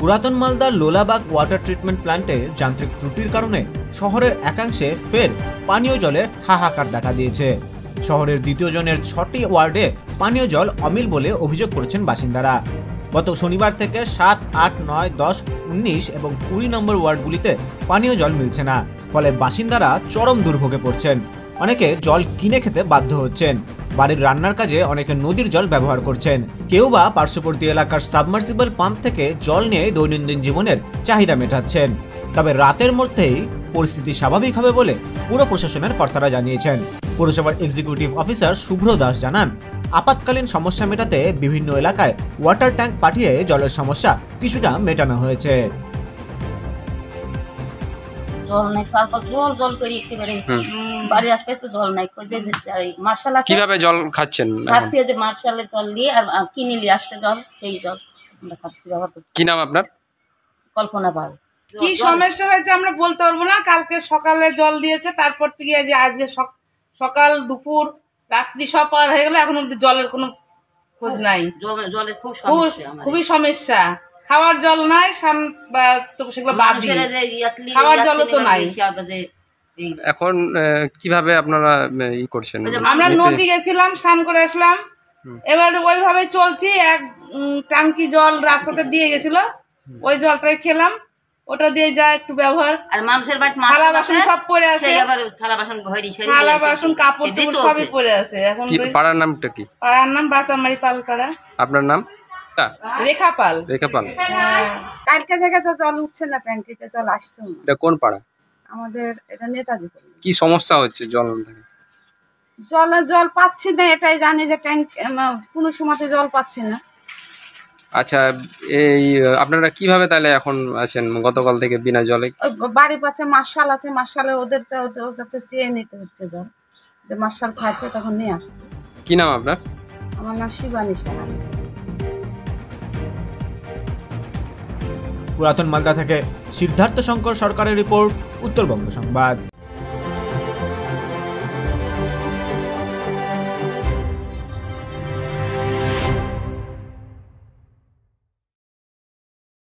পুরাতন মালদার Lolabag water treatment প্ল্যান্টে যান্ত্রিক ত্রুটির কারণে শহরের একাংশে ফের পানীয় জলের হাহাকার দেখা দিয়েছে। শহরের দ্বিতীয় জনের 6টি ওয়ার্ডে পানীয় জল অমিল বলে অভিযোগ করেছেন বাসিন্দারা। গত শনিবার থেকে 7, 8, 9, 10, 19 এবং 20 নম্বর ওয়ার্ডগুলিতে পানীয় জল মিলছে না, ফলে বাসিন্দারা চরম দুর্ভোগে পড়ছেন। অনেকে জল কিনে খেতে বাধ্য হচ্ছেন। বাড়ির রান্নার কাজে অনেকে নদীর জল ব্যবহার করছেন, কেউ বা পার্শ্ববর্তী এলাকার সাবমার্সিবল পাম্প থেকে জল নিয়ে দৈনন্দিন জীবনের চাহিদা মেটাচ্ছেন। তবে রাতের মধ্যেই পরিস্থিতি স্বাভাবিক হবে বলে পুর প্রশাসনের কর্তারা জানিয়েছেন। পৌরসভার এক্সিকিউটিভ অফিসার শুভ্র দাস জানান, আপাতকালীন সমস্যা মেটাতে বিভিন্ন এলাকায় ওয়াটার ট্যাঙ্ক পাঠিয়ে জলের সমস্যা কিছুটা মেটানো হয়েছে। জল নাই, সার্কল জল জল করে একেবারে বাড়ির আশপাশে তো জল নাই। মার্শাল আছে, কিভাবে জল খাচ্ছেন? খাচ্ছি ওই যে মার্শালের জল নিয়ে আর কিনে নিয়ে আসছে জল, সেই জল আমরা খাচ্ছি, ব্যবহার করছি। কি নাম আপনার? কল্পনা পাল। কি সমস্যা হয়েছে আমরা বলতে পারবো না। কালকে সকালে জল দিয়েছে, তারপর থেকে যে আজকে সকাল দুপুর রাত্রি সব পার হয়ে গেল, এখন অব্দি জলের কোনো খোঁজ নাই। জলের খুবই সমস্যা। খাওয়ার জল নাই, সেগুলো বাদ দিয়ে খাওয়ার জলও তো নাই। এখন কিভাবে আপনারা ই করছেন? আমরা নদী গেছিলাম, স্নান করে আসলাম, এবার ওইভাবে চলছি। এক টাঙ্কি জল রাস্তাতে দিয়ে গেছিল, ওই জলটাই খেলাম, ওটা দিয়ে যা একটু ব্যবহার। আর মানুষের বাড়ি থালা বাসন সব পড়ে আছে, থালা বাসন কাপড় চোপড় সবই পড়ে আছে। এখন পাড়ার নামটা কি? পাড়ার নাম বাঁচামারি পালপাড়া। আপনার নাম? রেখা পাল। রেখা পাল। কালকে থেকে তো জল উঠছে না, ট্যাঙ্কিতে জল আসছে না। এটা কোন পাড়া? আমাদের এটা নেতাজি। কি সমস্যা হচ্ছে জল? জল পাচ্ছি না, এটাই জানি যে ট্যাঙ্ক কোনো সময়তে জল পাচ্ছি না। আচ্ছা, এই আপনারা কিভাবে তাহলে এখন আছেন গতকাল থেকে বিনা জলে? বাড়ি পাচ্ছে মার্শাল আছে, মার্শালে ওদের কাছে চেয়ে নিতে হচ্ছে জল, যে মার্শাল ছাড়ছে তখন নিয়ে আসছে। কি নাম আপনার? আমার নাম শিবানী সাহা। পুরাতন মালদা থেকে সিদ্ধার্থ শঙ্কর সরকারের রিপোর্ট, উত্তরবঙ্গ সংবাদ।